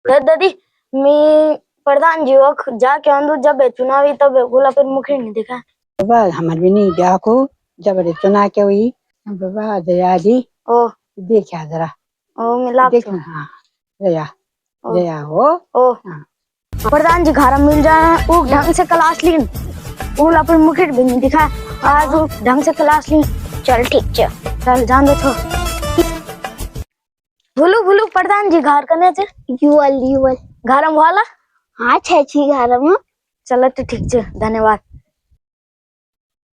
दादी मी प्रधान जी वक जाके अंदर जब चुनावी तब बोला फिर मुखी नहीं देखा बाबा हमारे भी नहीं देखो जब चुना के हुई बाबा जया जी ओ देखा जरा ओ मिला देखना हाँ जया जया हो ओ हाँ। प्रधान जी घर मिल जाए वो ढंग से क्लास लीन बोला फिर मुखी भी नहीं दिखा आज वो ढंग से क्लास लीन चल ठीक चल जान दो तो बोलो बोलो प्रधान जी घर करने से युवल घर में वाला हाँ छी घर में चलो तो ठीक है धन्यवाद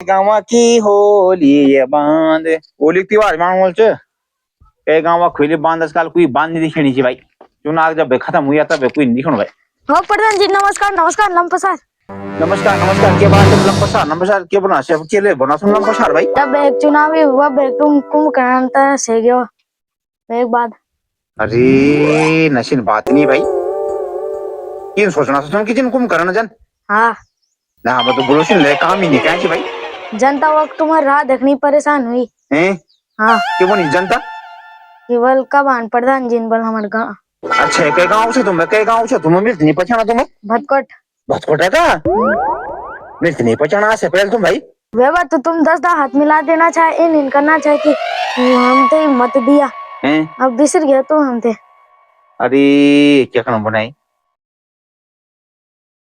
गाँव की होली ये बांध होली त्योहार मांगोल च कई गाँव खुली बांध आजकल कोई बांध नहीं दिखनी चाहिए भाई चुनाव जब खत्म हुआ तब कोई नहीं दिखण भाई। हाँ प्रधान जी नमस्कार नमस्कार लंपसार नमस्कार नमस्कार के बात लंपसार नमस्कार के बना से के ले बना सुन लंपसार भाई तब एक चुनावी हुआ तुम कुंभकर्ण से गयो एक बात अरे नशीन बात नहीं भाई किन सोचना सोचना कि जिन कुंभकर्ण जन हाँ ना हम तो बोलो ले काम ही नहीं कहे भाई जनता वक्त तुम्हारी राह देखनी परेशान हुई हैं हाँ क्यों नहीं जनता केवल कबान प्रधान जी बल हमारे गाँव अच्छा कई गाँव से तुम मिलती नहीं पहचाना तुम्हें भटकोट भटकोटा का मिलती नहीं पहचाना से पहले तुम भाई वे बात तो तुम 10 हाथ मिला देना चाहे इन करना चाहे कि हम ते मत दिया अब बिसर गया तो हम थे अरे क्या करना बनाई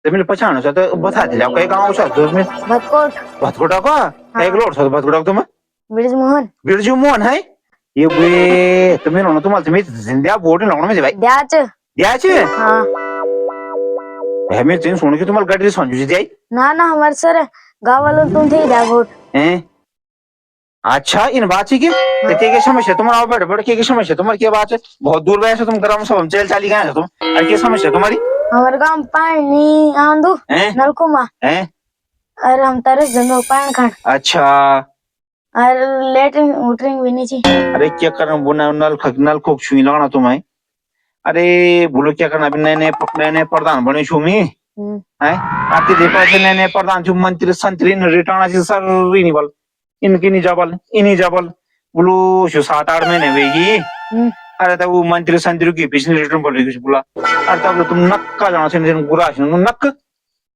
तो मैंने पहचानो सा तो बता दिला कई गाँव से में भटकोट भटकोटा का एक लोड सा भटकोटा तुम बिरजू मोहन है ये वे तुम्हें ना तुम्हारे जिंदा बोर्ड लगना में भाई द्याच हाँ हमें तीन सुन के तुम्हारे गाड़ी संजू जी ना हमारे सर गाँव वालों तुम थे द्या वोट अच्छा इन बात की के समस्या तुम्हारा बैठ बैठ के समस्या तुम्हारी क्या बात है बहुत दूर वैसे तुम ग्राम सभा चल चाली गए तुम और क्या समस्या तुम्हारी हमारे गांव पानी आंदू नलकुमा और हम तरस जंगल पानी खान अच्छा और लेटरिंग उटरिंग भी नहीं चाहिए अरे क्या करना बुना नल को छुई लगाना तुम्हें अरे बोलो क्या करना अभी नए प्रधान बने छु मी है आती देखा से नए प्रधान छु मंत्री संतरी रिटर्न से सर नहीं बल इनकी नहीं जबल बोलो 7-8 महीने वेगी अरे तब वो मंत्री संतरी की पिछले रिटर्न बोल रही बोला अरे तब तुम नक्का जाना से गुरा नक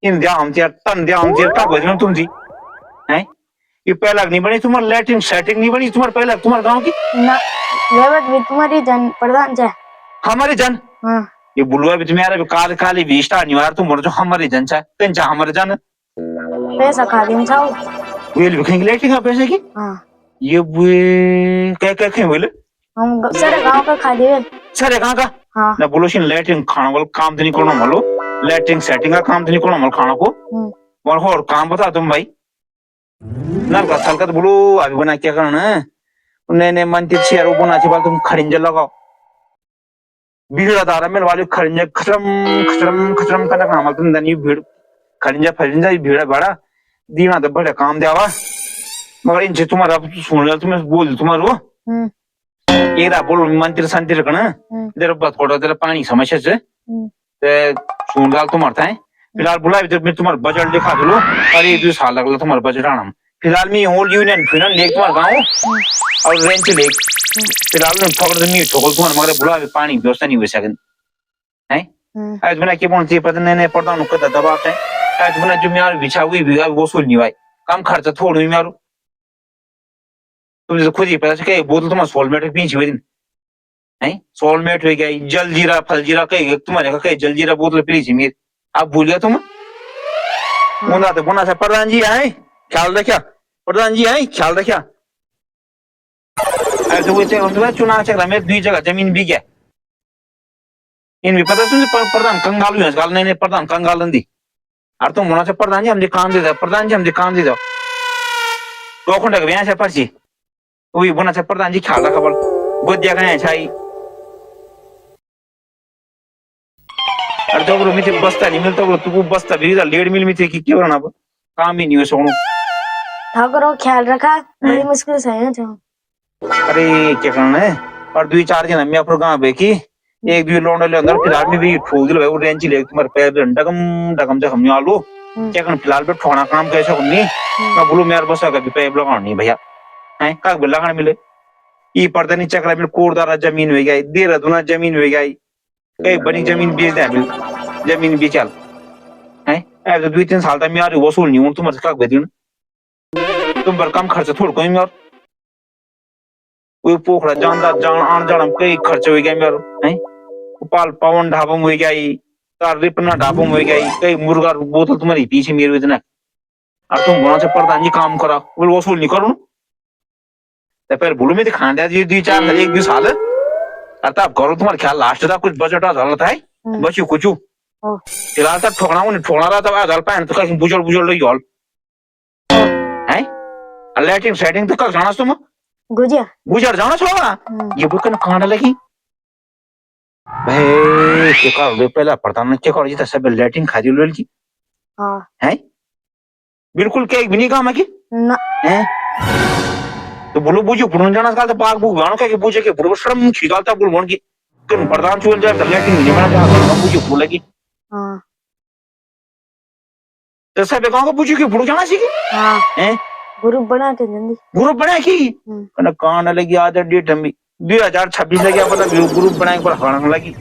इन ध्यान टन ध्यान का बजन तुम जी है ये पहला नहीं बनी तुम्हारी लैट्रिन सेटिंग नहीं बनी तुम्हारे पहला तुम्हारे गांव की ना भी तुम्हारी जन प्रधान चाहे हमारे जन हाँ ये बुलवा भी तुम्हारे काल काली भी स्टार नहीं यार तुम बोलो जो हमारे जन चाहे कौन चाहे हमारे जन पैसा खा दिन चाहो वेल बिखेंगे लैट्रिन का पैसे की हाँ ये क्या क्या खें बोले हम सारे गांव का खा दिए सारे गांव का हाँ ना बोलो शीन लैट्रिन खाना वाला काम तो नहीं करना मालो लैट्रिन सेटिंग का काम तो नहीं करना मालो खाना को और काम बता तुम भाई ना का साल का तो बोलो अभी बना क्या करना नए मंत्री शेयर वो बना चाहिए तुम खरिंज लगाओ भीड़ दारा में वाले खरिंज खचरम खचरम खचरम करना काम तुम दनी भीड़ खरिंजा फरिंजा भीड़ बड़ा दीना तो बड़े काम देवा मगर इनसे तुम्हारा सुन लिया तुम्हें बोल तुम्हारो ये बोलो मंत्री संतरी करना तेरे बात थोड़ा तेरा पानी समस्या से सुन लाल तुम्हारा है फिलहाल बुला भी तुम्हारा बजट दिखा दो अरे 2 साल लगला तुम्हारा बजट आना फिलहाल मैं होल यूनियन फिनल लेक तुम्हारा गाँव और रेंच लेक फिलहाल ठोकर मी ठोकर तुम्हारा मगर बुला पानी व्यवस्था नहीं हुई सकन है आज बना के बोलती पता नहीं प्रधान को दबाव है आज बना जो मैं बिछा हुई भी वसूल नहीं भाई कम खर्च थोड़ी मारो तुम खुद ही पता क्या बोतल तुम्हारा सोलमेट पीछे हुए दिन है सोलमेट हो गया जलजीरा फलजीरा कहीं तुम्हारे कहीं जलजीरा बोतल पी मेरी आप भूल गया तुम तो बोना था प्रधान जी आए ख्याल रखा प्रधान जी आए ख्याल रखा तो चुनाव चक्र में 2 जगह जमीन भी गया इन भी पता सुन प्रधान कंगाल हुई नहीं प्रधान कंगाल दी और तुम बोना प्रधान जी हमने काम दे दो प्रधान जी हमने काम दे दो 2 घंटे का से पर्ची वही बोना प्रधान जी ख्याल रखा बोल गोदिया का छाई और जब मिलते बस्ता नहीं मिलता तू बस्ता भी लेट मिल मिलते कि क्यों ना काम ही नहीं हो सोनू ठाकुर ख्याल रखा बड़ी मुश्किल से है जो अरे क्या करना है और 2-4 दिन हम अपने गाँव बेकी 1-2 लौंडे ले अंदर फिलहाल में भी ठोक दिल वो रेंच ले तुम्हारे पैर डगम डगम से हमने आलो क्या करना फिलहाल पे ठोना काम कैसे करनी मैं बोलूं मेरे बस कभी पैर लगानी भैया है का लगाने मिले ये पड़ता नहीं चक्र में कोरदारा जमीन हो गई 1.5 दुना जमीन हो गई कई बनी जमीन बेच दे अभी, जमीन बेचल है अब तो 2-3 साल तक मैं वसूल नहीं हूं तुम्हारे का बेदीन तुम पर कम खर्च थोड़ा कोई मेर कोई पोखड़ा जानदा जान आन जान कई खर्च हो गया मेर है पाल पवन ढाबा में हो गई तार रिपना ढाबा में हो गई कई मुर्गा बोतल तुम्हारी पीछे मेरे इतना और तुम वहां से प्रधान जी काम करा वो वसूल नहीं करूं तो फिर बोलो मैं खांडा जी 2-4 एक दिन साल अरे अब करो तुम्हारे ख्याल लास्ट तक कुछ बजट आ जाता है बच्चों कुछ फिलहाल तक ठोकना उन्हें ठोकना रहा था आधार पाए तो कहीं बुझल बुझल रही हॉल है लाइटिंग सेटिंग तो कल जाना तुम गुजर जाना छोड़ा ये बुकन कहां लगी भाई के कर पहला प्रधान के कर जी सब लाइटिंग खादी लोल की हां है बिल्कुल के एक भी नहीं काम है की ना है तो बोलो बुझो पुरन जाना काल तो पाक बुक गानो के बुझे के पुरो श्रम खिगालता बोल बोन की कन प्रधान चोल जाए लाइटिंग नहीं बना जा बुझो बोलेगी हां तो सब गांव को बुझो के पुरो जाना सी हां हैं ग्रुप बना के जल्दी ग्रुप बना की कन कान लगी आदत डेट हम 2026 लगे पता ग्रुप बनाए पर हड़न लगी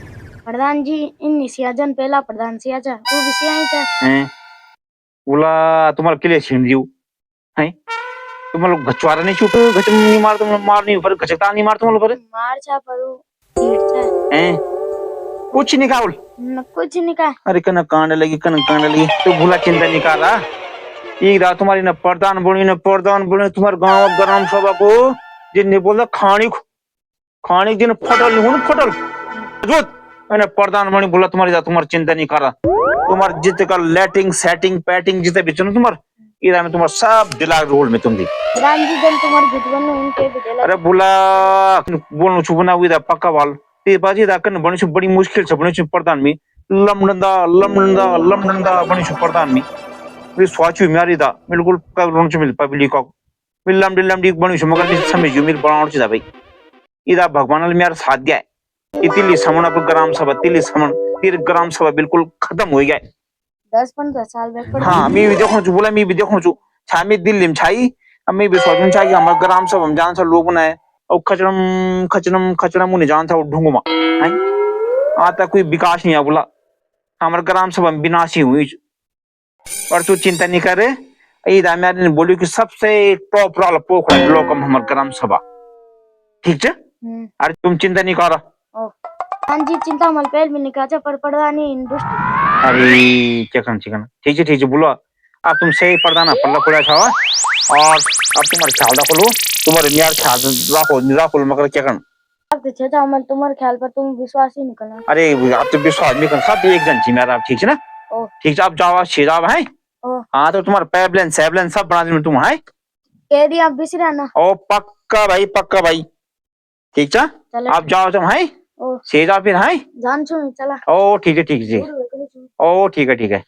प्रधान जी इन सियाजन पहला प्रधान सियाजा वो भी सियाई था हैं बोला तुम्हारा किले छीन दियो हैं तुम लोग गचवारा नहीं छूट गचम नहीं मार तुम मार नहीं पर गचता नहीं मार तुम लोग पर मार छा पर पीट छा हैं कुछ निकाल न कुछ निकाल अरे कन कांड लगी तो भूला चिंता निकाला एक रात तुम्हारी न प्रधान बनी तुम्हारे गांव ग्राम सभा को जिन बोला खानी दिन फटल नहीं हो फटल जोत मैंने प्रधान बनी बोला तुम्हारी चिंता नहीं करा तुम्हारे जितने का लाइटिंग सेटिंग पैटिंग जितने भी चलो तुम्हारे इधर में तुम्हारा सब दिला रोल में तुम दी राम जी जन तुम्हारे गुटवन उनके भी दिला अरे बोला बोलनो छु बना हुई पक्का वाल ते बाजी दा कन बनी छु बड़ी मुश्किल से बनी छु प्रधान में लमडंदा बनी छु प्रधान में वे स्वाचु म्यारी दा बिल्कुल का रोन छु मिल पब्लिक को लमडी बनी छु मगर समझ जो मेरे बनाउन छु दा भाई इदा भगवान मेरा साथ गया इतनी समण पर ग्राम सभा तिली समण फिर ग्राम सभा बिल्कुल खत्म हो गया 10-15 साल बैक हाँ मैं भी देखो छु बोला मैं भी देखो छु छामी दिल्ली में छाई अब मैं भी सोचूं चाहिए हमारे ग्राम सभा में जान सा लोग बनाए और खचड़म मुझे जान था वो ढूंढूंगा हैं आता कोई विकास नहीं है बोला हमारे ग्राम सभा में विनाशी हुई और तू चिंता नहीं करे ईदा मैंने ने बोली कि सबसे टॉप वाला पोखड़ा लोकम हमारे ग्राम सभा ठीक है अरे तुम चिंता नहीं करो हां जी चिंता मल पहल में निकाचा पर पड़दा नहीं इंडस्ट्री अरे चिकन ठीक है बोलो अब तुम सही प्रधान पल्ला पड़ा छावा और अब तुम्हारे ख्याल रखो लो तुम्हारे नियार ख्याल राखो मगर क्या करना अब तो छेता अमल तुम्हारे ख्याल पर तुम विश्वास ही नहीं करना अरे आप तो विश्वास नहीं कर सब एक जन थी मेरा ठीक है ना ठीक है आप जाओ शेराब है हाँ तो तुम्हारा पैबलेन सैबलेन सब बना दूं तुम है कह दिया आप बिसरा ना ओ पक्का भाई ठीक है आप जाओ तुम है शेरा फिर है जान छो चला ओ ठीक है जी ओ ठीक है